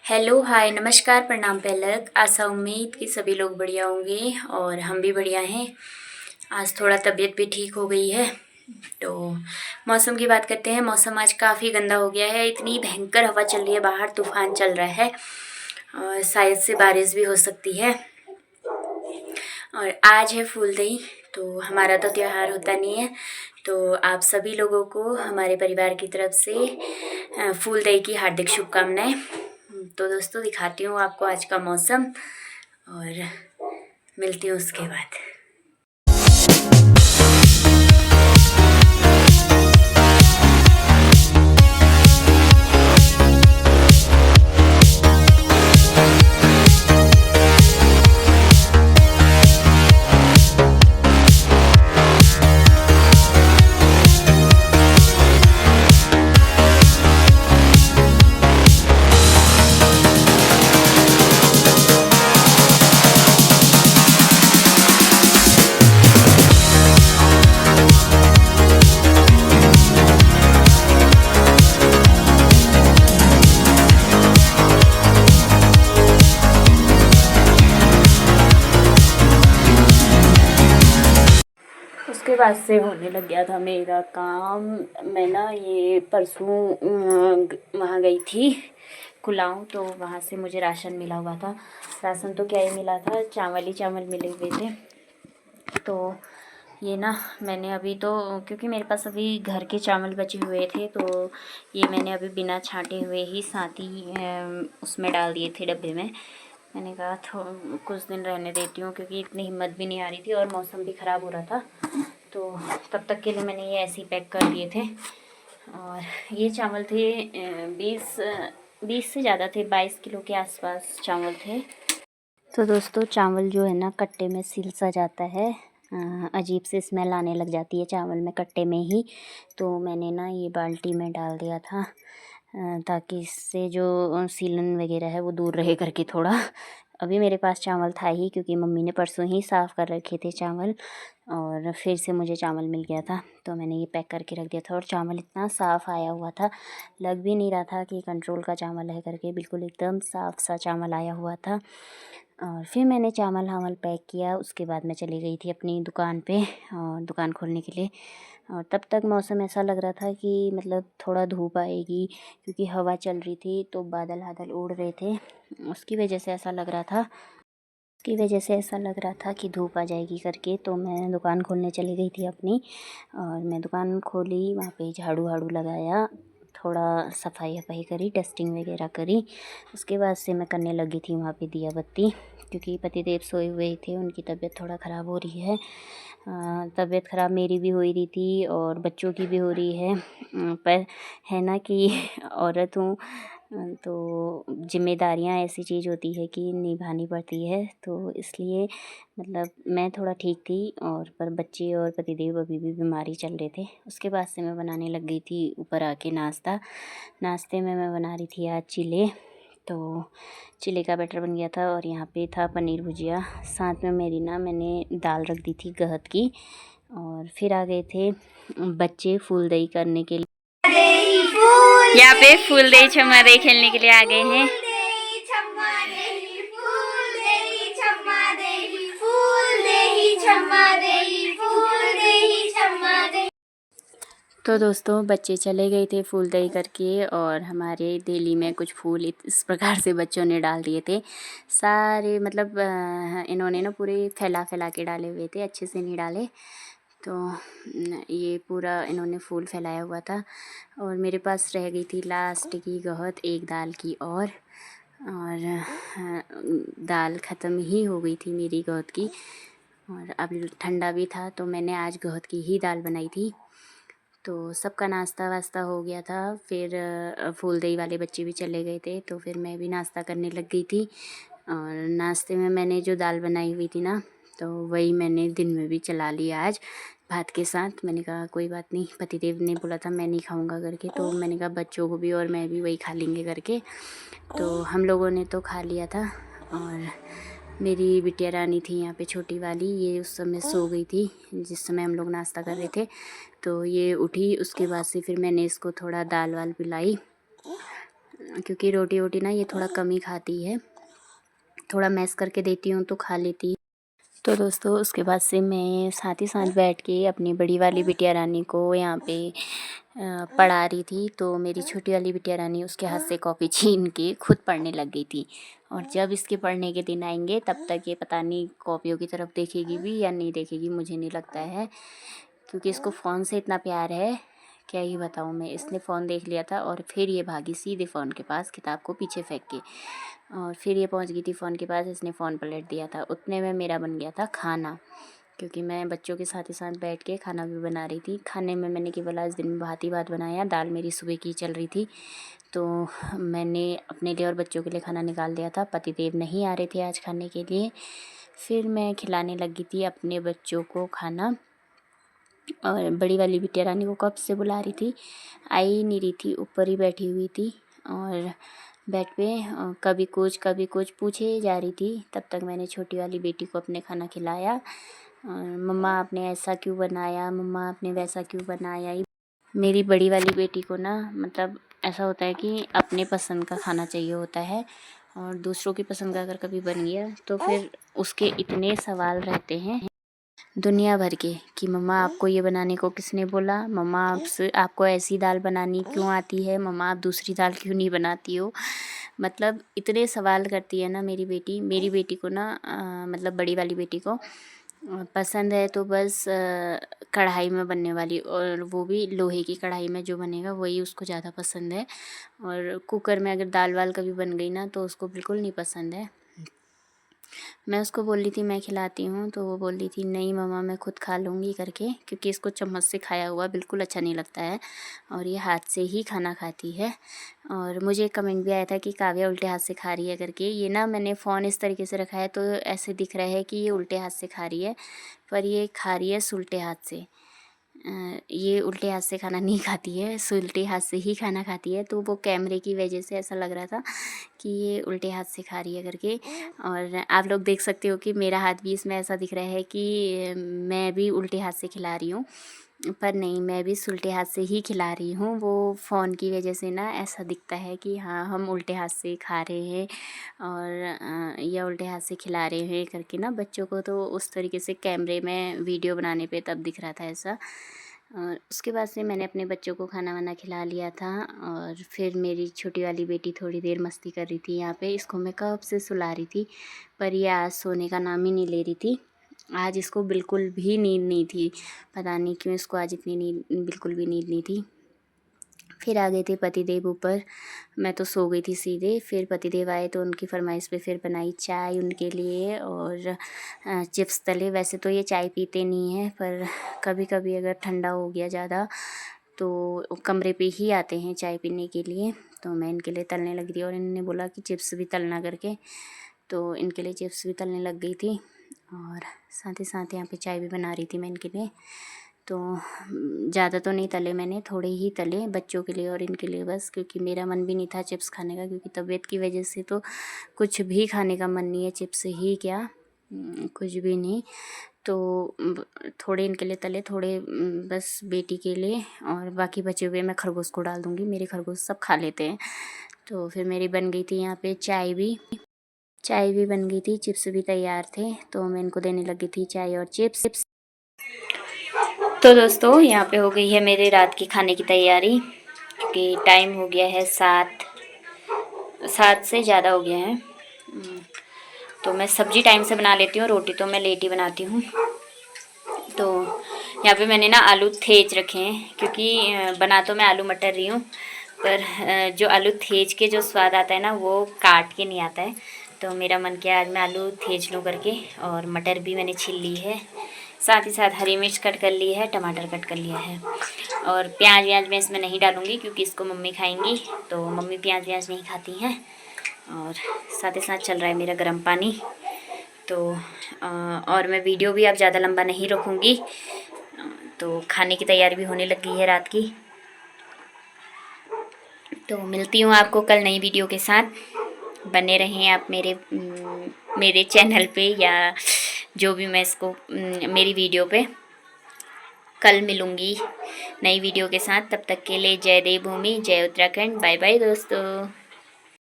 Hello, हाय, नमस्कार, प्रणाम पहलक। आशा उम्मीद कि सभी लोग बढ़िया होंगे और हम भी बढ़िया हैं। आज थोड़ा तबीयत भी ठीक हो गई है। तो मौसम की बात करते हैं। मौसम आज काफ़ी गंदा हो गया है। इतनी भयंकर हवा चल रही है, बाहर तूफान चल रहा है और शायद से बारिश भी हो सकती है। और आज है फूलदेई। तो हमारा तो त्योहार होता नहीं है, तो आप सभी लोगों को हमारे परिवार की तरफ से फूलदेई की हार्दिक शुभकामनाएं। तो दोस्तों, दिखाती हूँ आपको आज का मौसम और मिलती हूँ उसके बाद। उसके बाद से होने लग गया था मेरा काम। मैं ना ये परसों वहाँ गई थी कुलाऊं, तो वहाँ से मुझे राशन मिला हुआ था। राशन तो क्या ही मिला था, चावल ही चावल मिले हुए थे। तो ये ना मैंने अभी तो, क्योंकि मेरे पास अभी घर के चावल बचे हुए थे, तो ये मैंने अभी बिना छांटे हुए ही साथ ही उसमें डाल दिए थे डब्बे में। मैंने कहा कुछ दिन रहने देती हूँ, क्योंकि इतनी हिम्मत भी नहीं आ रही थी और मौसम भी ख़राब हो रहा था। तो तब तक के लिए मैंने ये ऐसे ही पैक कर दिए थे। और ये चावल थे 20 से ज़्यादा थे, 22 किलो के आसपास चावल थे। तो दोस्तों, चावल जो है ना कट्टे में सिल सा जाता है, अजीब सी स्मेल आने लग जाती है चावल में कट्टे में ही। तो मैंने ना ये बाल्टी में डाल दिया था ताकि इससे जो सीलन वगैरह है वो दूर रहे करके थोड़ा। अभी मेरे पास चावल था ही, क्योंकि मम्मी ने परसों ही साफ़ कर रखे थे चावल और फिर से मुझे चावल मिल गया था, तो मैंने ये पैक करके रख दिया था। और चावल इतना साफ़ आया हुआ था, लग भी नहीं रहा था कि कंट्रोल का चावल है करके, बिल्कुल एकदम साफ़ सा चावल आया हुआ था। और फिर मैंने चावल हावल पैक किया। उसके बाद मैं चली गई थी अपनी दुकान पे और दुकान खोलने के लिए। और तब तक मौसम ऐसा लग रहा था कि मतलब थोड़ा धूप आएगी, क्योंकि हवा चल रही थी तो बादल बादल उड़ रहे थे। उसकी वजह से ऐसा लग रहा था कि धूप आ जाएगी करके। तो मैं दुकान खोलने चली गई थी अपनी, और मैं दुकान खोली, वहाँ पे झाड़ू वाड़ू लगाया, थोड़ा सफाई वफाई करी, डस्टिंग वगैरह करी। उसके बाद से मैं करने लगी थी वहाँ पे दिया बत्ती, क्योंकि पतिदेव सोए हुए थे, उनकी तबीयत थोड़ा ख़राब हो रही है। तबीयत ख़राब मेरी भी हो रही थी और बच्चों की भी हो रही है। पर है ना कि औरत हूँ, तो जिम्मेदारियाँ ऐसी चीज़ होती है कि निभानी पड़ती है। तो इसलिए मतलब मैं थोड़ा ठीक थी, और पर बच्चे और पतिदेव अभी भी बीमारी चल रहे थे। उसके बाद से मैं बनाने लग गई थी ऊपर आके नाश्ते में मैं बना रही थी आज चिले। तो चिले का बैटर बन गया था और यहाँ पे था पनीर भुजिया। साथ में मैंने दाल रख दी थी गहत की। और फिर आ गए थे बच्चे फूल दही करने के लिए। यहाँ पे फूल दही छम्मा दही खेलने के लिए आ गए हैं। तो दोस्तों, बच्चे चले गए थे फूल दही करके, और हमारे देली में कुछ फूल इस प्रकार से बच्चों ने डाल दिए थे सारे। मतलब इन्होंने ना पूरे फैला के डाले हुए थे, अच्छे से नहीं डाले। तो ये पूरा इन्होंने फूल फैलाया हुआ था। और मेरे पास रह गई थी लास्ट की गहत, एक दाल की। और दाल ख़त्म ही हो गई थी मेरी गहत की, और अब ठंडा भी था, तो मैंने आज गहत की ही दाल बनाई थी। तो सबका नाश्ता वास्ता हो गया था। फिर फूल दही वाले बच्चे भी चले गए थे, तो फिर मैं भी नाश्ता करने लग गई थी। और नाश्ते में मैंने जो दाल बनाई हुई थी ना, तो वही मैंने दिन में भी चला लिया आज भात के साथ। मैंने कहा कोई बात नहीं, पतिदेव ने बोला था मैं नहीं खाऊंगा करके, तो मैंने कहा बच्चों को भी और मैं भी वही खा लेंगे करके। तो हम लोगों ने तो खा लिया था। और मेरी बिटिया रानी थी यहाँ पे, छोटी वाली, ये उस समय सो गई थी जिस समय हम लोग नाश्ता कर रहे थे। तो ये उठी, उसके बाद से फिर मैंने इसको थोड़ा दाल वाल पिलाई। क्योंकि रोटी वोटी ना ये थोड़ा कम ही खाती है, थोड़ा मैश करके देती हूँ तो खा लेती है। तो दोस्तों उसके बाद से मैं साथ ही साथ बैठ के अपनी बड़ी वाली बिटिया रानी को यहाँ पे पढ़ा रही थी। तो मेरी छोटी वाली बिटिया रानी उसके हाथ से कॉपी छीन के खुद पढ़ने लग गई थी। और जब इसके पढ़ने के दिन आएंगे तब तक ये पता नहीं कॉपियों की तरफ देखेगी भी या नहीं देखेगी, मुझे नहीं लगता है, क्योंकि इसको फ़ोन से इतना प्यार है क्या ही बताऊँ मैं। इसने फ़ोन देख लिया था और फिर ये भागी सीधे फ़ोन के पास किताब को पीछे फेंक के, और फिर ये पहुंच गई थी फ़ोन के पास। इसने फ़ोन पलट दिया था। उतने में मेरा बन गया था खाना, क्योंकि मैं बच्चों के साथ ही साथ बैठ के खाना भी बना रही थी। खाने में मैंने केवल आज दिन में भात ही भात बनाया, दाल मेरी सुबह की चल रही थी तो मैंने अपने लिए और बच्चों के लिए खाना निकाल दिया था। पतिदेव नहीं आ रहे थे आज खाने के लिए। फिर मैं खिलाने लगी थी अपने बच्चों को खाना, और बड़ी वाली बिटिया रानी को कब से बुला रही थी, आई ही नहीं रही थी, ऊपर ही बैठी हुई थी और बेड पे कभी कुछ पूछे जा रही थी। तब तक मैंने छोटी वाली बेटी को अपने खाना खिलाया। मम्मा आपने ऐसा क्यों बनाया, मम्मा आपने वैसा क्यों बनाया। मेरी बड़ी वाली बेटी को ना मतलब ऐसा होता है कि अपने पसंद का खाना चाहिए होता है, और दूसरों की पसंद का अगर कभी बन गया तो फिर उसके इतने सवाल रहते हैं दुनिया भर के कि मम्मा आपको ये बनाने को किसने बोला, मम्मा आपको ऐसी दाल बनानी क्यों आती है, मम्मा आप दूसरी दाल क्यों नहीं बनाती हो। मतलब इतने सवाल करती है ना मेरी बेटी को ना मतलब बड़ी वाली बेटी को पसंद है तो बस कढ़ाई में बनने वाली, और वो भी लोहे की कढ़ाई में जो बनेगा वही उसको ज़्यादा पसंद है। और कुकर में अगर दाल वाल कभी बन गई ना तो उसको बिल्कुल नहीं पसंद है। मैं उसको बोल रही थी मैं खिलाती हूँ, तो वो बोल रही थी नहीं मम्मा मैं खुद खा लूँगी करके, क्योंकि इसको चम्मच से खाया हुआ बिल्कुल अच्छा नहीं लगता है और ये हाथ से ही खाना खाती है। और मुझे कमेंट भी आया था कि काव्या उल्टे हाथ से खा रही है करके। ये ना मैंने फ़ोन इस तरीके से रखा है तो ऐसे दिख रहा है कि ये उल्टे हाथ से खा रही है, पर ये खा रही है सुलटे हाथ से। ये उल्टे हाथ से खाना नहीं खाती है, सुलटे हाथ से ही खाना खाती है। तो वो कैमरे की वजह से ऐसा लग रहा था कि ये उल्टे हाथ से खा रही है करके। और आप लोग देख सकते हो कि मेरा हाथ भी इसमें ऐसा दिख रहा है कि मैं भी उल्टे हाथ से खिला रही हूँ, पर नहीं, मैं भी सुलटे हाथ से ही खिला रही हूँ। वो फ़ोन की वजह से ना ऐसा दिखता है कि हाँ हम उल्टे हाथ से खा रहे हैं और या उल्टे हाथ से खिला रहे हैं करके ना बच्चों को। तो उस तरीके से कैमरे में वीडियो बनाने पे तब दिख रहा था ऐसा। और उसके बाद से मैंने अपने बच्चों को खाना वाना खिला लिया था, और फिर मेरी छोटी वाली बेटी थोड़ी देर मस्ती कर रही थी यहाँ पे। इसको मैं कब से सुला रही थी, पर ये आज सोने का नाम ही नहीं ले रही थी। आज इसको बिल्कुल भी नींद नहीं थी, पता नहीं क्यों इसको आज इतनी नींद, बिल्कुल भी नींद नहीं थी। फिर आ गए थे पतिदेव ऊपर, मैं तो सो गई थी सीधे। फिर पतिदेव आए तो उनकी फरमाइश पे फिर बनाई चाय उनके लिए और चिप्स तले। वैसे तो ये चाय पीते नहीं हैं, पर कभी कभी अगर ठंडा हो गया ज़्यादा तो कमरे पे ही आते हैं चाय पीने के लिए। तो मैं इनके लिए तलने लग रही और इन्होंने बोला कि चिप्स भी तलना करके, तो इनके लिए चिप्स भी तलने लग गई थी और साथ ही साथ यहाँ पे चाय भी बना रही थी मैं इनके लिए। तो ज़्यादा तो नहीं तले मैंने, थोड़े ही तले बच्चों के लिए और इनके लिए बस, क्योंकि मेरा मन भी नहीं था चिप्स खाने का, क्योंकि तबीयत की वजह से तो कुछ भी खाने का मन नहीं है, चिप्स ही क्या कुछ भी नहीं। तो थोड़े इनके लिए तले, थोड़े बस बेटी के लिए, और बाकी बचे हुए मैं खरगोश को डाल दूँगी, मेरे खरगोश सब खा लेते हैं। तो फिर मेरी बन गई थी यहाँ पे चाय भी बन गई थी, चिप्स भी तैयार थे, तो मैं इनको देने लगी थी चाय और चिप्स। तो दोस्तों यहाँ पे हो गई है मेरे रात की खाने की तैयारी, क्योंकि टाइम हो गया है 7 से ज़्यादा हो गया है। तो मैं सब्जी टाइम से बना लेती हूँ, रोटी तो मैं लेट ही बनाती हूँ। तो यहाँ पे मैंने ना आलू थेच रखे हैं, क्योंकि बना तो मैं आलू मटर रही हूँ, पर जो आलू थेच के जो स्वाद आता है ना वो काट के नहीं आता है। तो मेरा मन किया आज मैं आलू थेच लूँ करके, और मटर भी मैंने छील ली है, साथ ही साथ हरी मिर्च कट कर ली है, टमाटर कट कर लिया है, और प्याज व्याज मैं इसमें नहीं डालूँगी क्योंकि इसको मम्मी खाएंगी, तो मम्मी प्याज व्याज नहीं खाती हैं। और साथ ही साथ चल रहा है मेरा गर्म पानी। तो और मैं वीडियो भी अब ज़्यादा लंबा नहीं रखूँगी, तो खाने की तैयारी भी होने लग गई है रात की। तो मिलती हूँ आपको कल नई वीडियो के साथ, बने रहें आप मेरे चैनल पे, या जो भी मैं इसको मेरी वीडियो पे कल मिलूँगी नई वीडियो के साथ। तब तक के लिए जय देवभूमि, जय उत्तराखंड, बाय बाय दोस्तों।